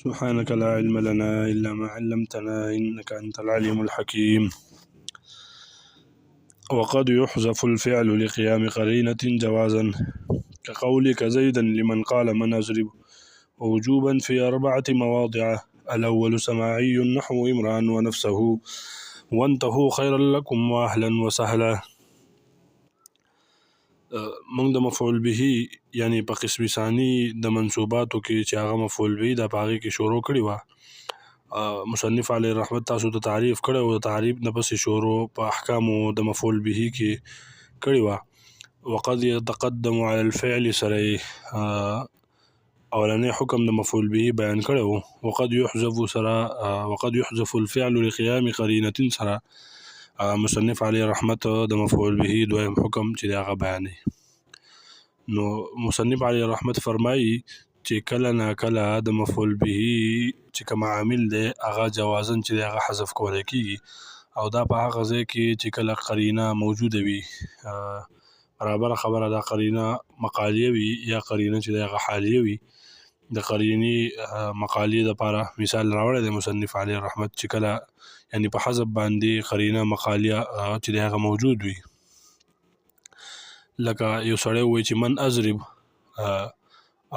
سبحانك لا علم لنا إلا ما علمتنا إنك أنت العليم الحكيم. وقد يحذف الفعل لقيام قرينة جوازا كقولك زيدا لمن قال من أزرب، ووجوبا في 4 مواضع. الأول سماعي نحو امرأ ونفسه وانتهوا خيرا لكم وأهلا وسهلا. من د مفعول به یعنی په قسم ثانی د منصوباتو کې چې هغه مفعول به د پاغي کې شروع کړي و مصنف علی رحمت تاسو ته تعریف کړي او تعریف نه پس شروع په احکام د مفعول به کې کړي و وقد يتقدم على الفعل سره اولنې حکم د مفعول به بیان کړي وقد يحذف سره وقد يحذف الفعل لقيام قرينه سره مصنف علی رحمت د مفعول به دویم حکم چې هغه بیانې نو مصنف علی رحمت فرمایي چې کله نا کله د مفعول به چې کوم عامل دی هغه جوازن چې هغه حذف کولای کیږي او دا په هغه ځای کې چې کله قرینه موجوده وي برابر خبره دا قرینه مقالیه وي یا قرینه چې هغه حالیه وي د قرینی مقالیه لپاره مثال راوړی دی مصنف علی رحمت چې کله یعنی په حذف باندې قرینه مقالیه چې هغه موجود وي لکه یو سړی وایي چې من اضرب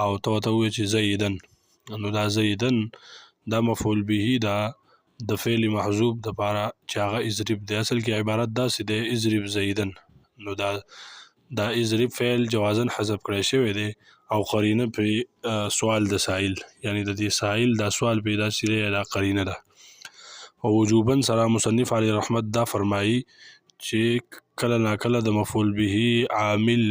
او ته وایي چې زیدن نو دا زیدن دا مفعول به دا د فعل محذوف د لپاره چې هغه اضرب دی اصل کې عبارت داسې دی اضرب زیدن نو دا اضرب فعل جوازن حذف کړی شوی دی او قرینه په سوال د سائل یعنی د دې سائل دا سوال پیدا شوی دا قرینه ده او وجوبا سره مصنف علی رحمت دا فرمایي چې کله نا کله د مفعول به عامل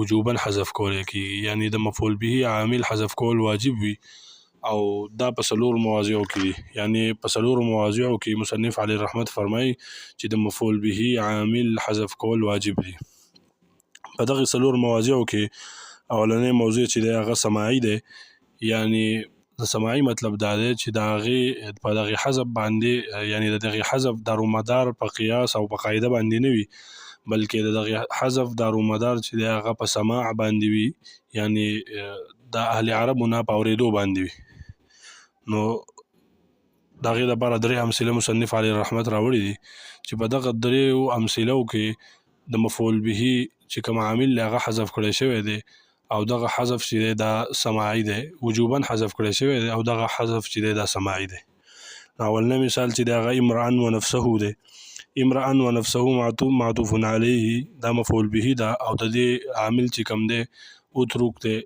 وجوبا حذف کولای کیږي یعنی د مفعول به عامل حذف کول واجب وي او دا په څلور مواضعو کې یعنی په څلور مواضعو کې مصنف علی رحمت فرمایي چې د مفعول به عامل حذف کول واجب دي په دغه څلور مواضعو کې اولنې موضوع چې هغه سماعي دی یعنی د سماعي مطلب دا دی چې دا په دغه حذف باندې یعنی د دغه حذف دارومدار په قیاس او په قاعده باندې نه وي بلکې د دغه حذف دارومدار چې هغه په سماع باندې وي یعنی د اهل عربو نه په اوریدو باندې وي نو دغه لپاره درې امثله مصنف علی رحمت راوړي دي چې په دغه درې امثلو کې د مفعول به چې کوم عامل هغه حذف کړی شوی دی او دغه حذف چې دا سماعي دی وجوبا حذف کړی شوی دی او دغه حذف چې دا سماعي دی اولنې مثال چې دا امرأ ونفسه دی امرأ ونفسه معطوف علیه دا مفعول به دا او د دې عامل چې کوم دی اترک دی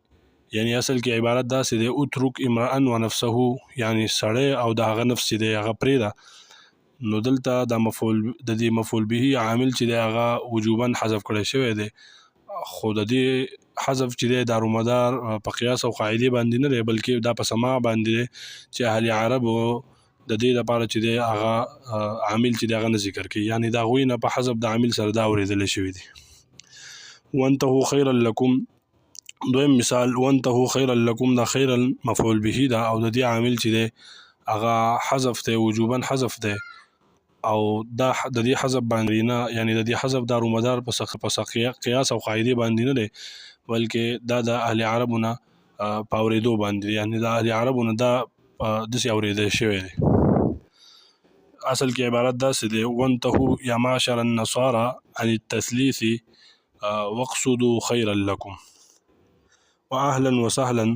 یعنی اصل کې عبارت دا سي دی اترک امرأ ونفسه یعنی سړی او د هغه نفس دی هغه پرېږده نو دلته د دې مفعول به عامل چې دی هغه وجوبا حذف کړی شوی دی خو د دې حذف چې دی دارومدار په قیاس او قاعده باندې نه دی بلکې دا په سماع باندې چې اهل عرب د دې لپاره چې دی هغه عامل چې دی هغه نه ذکر کوي یعنی دا غوی نه په حذف د عامل سره دا اوریدل شوی دی وانتهوا خيرا لكم دویم مثال وانتهوا خيرا لكم دا خيرا مفعول به دا او د دې عامل چې دی هغه حذف دی وجوبا حذف دی او دا د دې حذف باندې نه یعنی د دې حذف دارومدار په قیاس او قاعده باندې نه دی بلکې دا د اهل عربونه په اوریدو باندې یعنی د اهل عربونه دا داسې اوریدل شوی دی اصل کې عبارت داسې دی وانتهوا یا معشر النصارى عن التثليث واقصدوا خيرا لكم واهلا وسهلا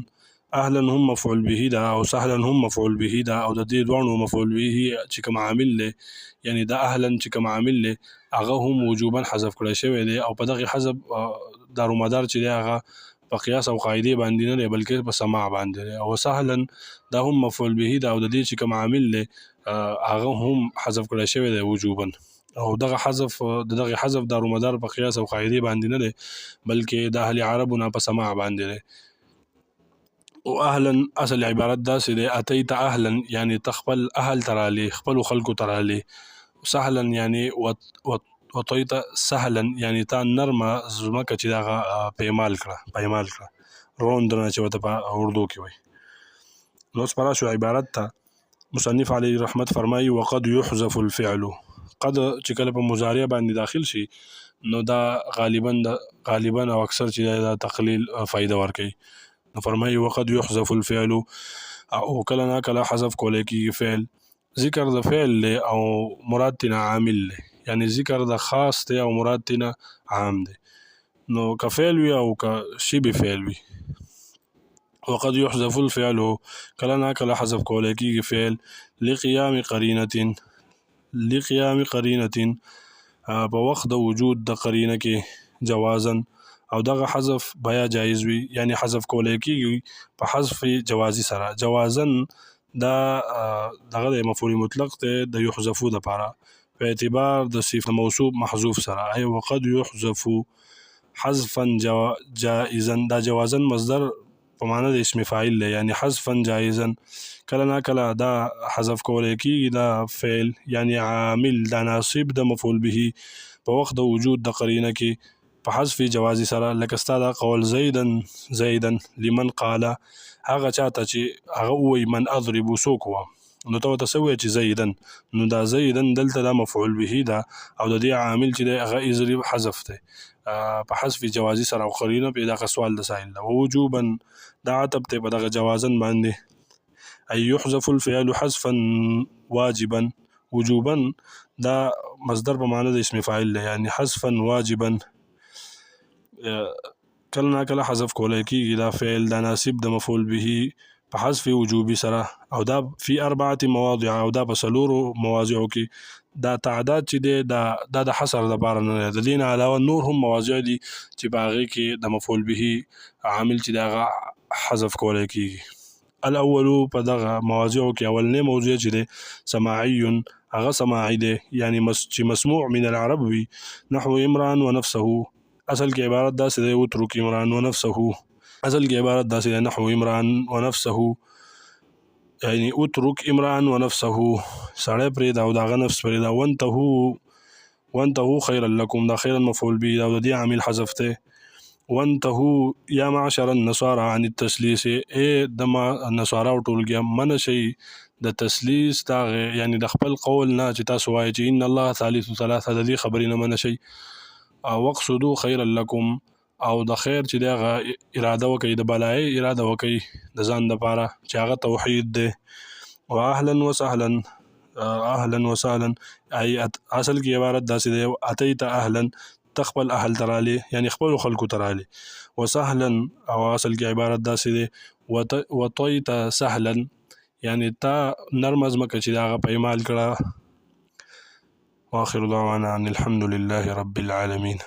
اهلا هم مفعول به دا او سهلا هم مفعول به دا او د دې دوه مفعول به چې کوم عامل له یعنی دا اهلا چې کوم عامل له هغه هم وجوبا حذف کړی شوی دی او په دغه حذف دارومدار چې دی هغه په قیاس او قاعده باندې نه بلکې په سماع باندې او سهلا دا هم مفعول به دا او د دې چې کوم عامل له هغه هم حذف کړی شوی دی وجوبا او دغه حذف دارومدار په قیاس او قاعده باندې نه بلکې د اهل عربونه په سماع باندې او اهلا اصل عبارت داسې دی اتیت اهلا یعنی تخپل اهل ترالی خپل خلکو ترالی سهلا یعنی وطیت سهلا یعنی تا نرمه زمکه چې دغه پیمال کړه روند نه چې ورته په اردو کې وایي نو سپاره شو عبارت ته مصنف علی رحمت فرمایي وقد يحذف الفعل قد چې کله په مضارع باندې داخل شي نو دا غالبا او اکثر چې دا تقلیل فائدہ ورکوي فرمایي وقد يحذف الفعل او کله نا کله حذف کولای کیږي فعل. ذکر د فعل دی او مراد تینا عامل دی، یعنی ذکر د خاص دی او مراد تینا عام دی. نو که فعل وي او که شبه فعل وي. وقد يحذف الفعل کله نا کله حذف کولای کیږي فعل لقیام قرینه په وخت د وجود د قرینه کې جوازا، او دغه حذف بیا جایز وي، یعنی حذف کولای کیږي په حذف جوازي سره. جوازا دا دغه د مفعول مطلق ته د یحذفو د پاره په اعتبار د صفت موصوف محذوف سره. ای وقد يحذف حذفا جائزا، دا جوازا مصدر په معنی د اسم فاعل دی، یعنی حذفا جائزا. کله نا کله دا حذف کولای کیږي دا فعل، یعنی عامل دا ناصب د مفعول به په وخت د وجود د قرینه کې په حذف جوازي سره. لکه ستا دا قول زیدا لمن قال، هغه چاته چې هغه ووایي من اضرب څوک وه، نو ته ورته څه ووایې چې زیدن، نو دا زیدن دلته دا مفعول به ده او د دې عامل چې دی هغه اضرب حذف دی په حذف جوازي سره، او قرینه په دغه سوال د سائل ده. ووجوبا دا عتب ته په دغه جوازن باندې. ای يحذف الفعل حذفا واجبا، وجوبا دا مصدر په معنی د اسم فاعل دی، یعنی حذفا واجبا. کله نا کله حذف کولای کیږي دا فعل دا ناصب د مفعول به په حذف وجوبي سره، او دا فی 4 مواضع، او دا په 4 مواضعو کې. دا تعداد چې دی دا د حصر د پاره نه دی، د دې نه علاوه نور هم مواضع دي چې په هغې کې د مفعول به عامل چې دی هغه حذف کولای کیږي. الاول په دغه مواضعو کې اولنی موضوع چې دی سماعي، هغه سماعي دی، یعنی چې مسموع من العرب وي. نحو عمران ونفسه، اصل کې عبارت داسې دی اترك عمران ونفسه، اصل کې عبارت داسې دی نحو عمران ونفسه، یعنی اترك عمران ونفسه، سړی پرېږده او د هغه نفس پرېږده. وانتهوا خيرا لكم، دا خيرا مفعول به او د دې عامل حذف دی. وانتهوا یا معشر النصارى عن التسلیس، ای د نصارا ټولګیا منع شئ د تسلیس دغه، یعنی د خپل قول نه چې تاسو وایئ چې ان الله ثالث ثلاثه، د دې خبرې نه منع شئ. واقصدوا خيرا لكم، او د خیر چې دغه اراده وکړي، د بلای اراده وکړي د ځان دپاره چې هغه توحید دی. واهلا وسهلا، اهلا وسهلا ای اصل کې عبارت داسې دی اتیت اهلا، تخپل اهل ترالی، یعنی خپل خلکو ترالی. وسهلا او اصل کې عبارت داسې دی وطیت سهلا، یعنی تا نرم ځمکه چې هغه پیمال کړه. واخر دعوانا ان الحمد لله رب العالمين.